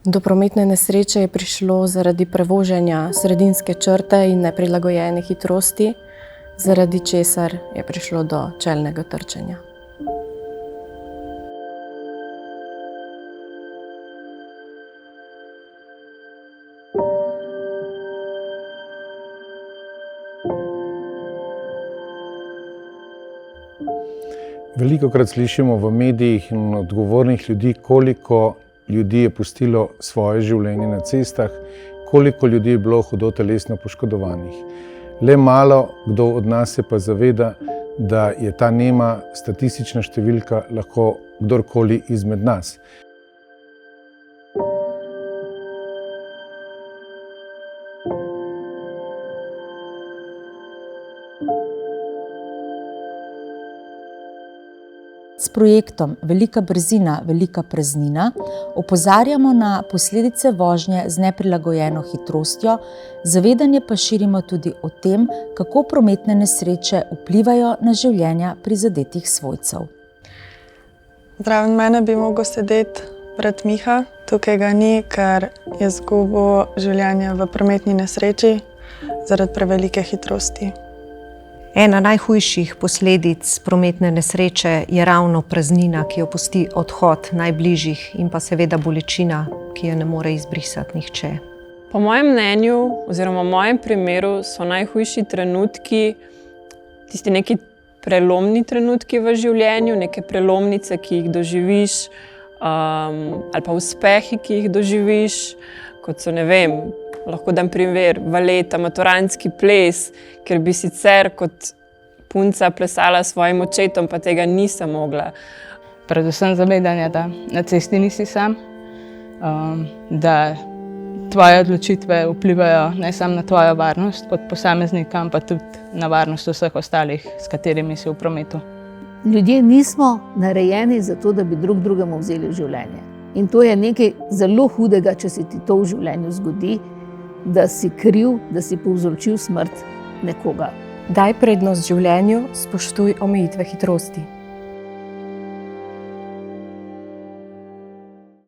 Do prometne nesreče je prišlo zaradi prevoženja sredinske črte in neprilagojene hitrosti, zaradi česar je prišlo do čelnega trčenja. Velikokrat slišimo v medijih in odgovornih ljudi, koliko ljudi je pustilo svoje življenje na cestah, koliko ljudi je bilo hudo telesno poškodovanih. Le malo kdo od nas se pa zaveda, da je ta nema statistična številka lahko kdorkoli izmed nas. S projektom Velika brzina, velika praznina opozarjamo na posledice vožnje z neprilagojeno hitrostjo, zavedanje pa širimo tudi o tem, kako prometne nesreče vplivajo na življenja prizadetih svojcev. Zraven mene bi mogel sedeti brat Miha, tukaj ga ni, ker je izgubil življenje v prometni nesreči zaradi prevelike hitrosti. Ena najhujših posledic prometne nesreče je ravno praznina, ki jo pusti odhod najbližjih in pa seveda bolečina, ki jo ne more izbrisati nihče. Po mojem mnenju, oziroma v mojem primeru, so najhujši trenutki tisti neki prelomni trenutki v življenju, neke prelomnice, ki jih doživiš, ali pa uspehi, ki jih doživiš, kot so, ne vem, lahko dam primer, valet, maturantski ples, ker bi sicer kot punca plesala s svojim očetom, pa tega nisem mogla. Predvsem zavedanje, da na cesti nisi sam, da tvoje odločitve vplivajo ne samo na tvojo varnost kot posameznika, pa tudi na varnost vseh ostalih, s katerimi si v prometu. Ljudje nismo narejeni za to, da bi drug drugemu vzeli življenje. In to je nekaj zelo hudega, če se ti to v življenju zgodi, da si kriv, da si povzročil smrt nekoga. Daj prednost življenju, spoštuj omejitve hitrosti.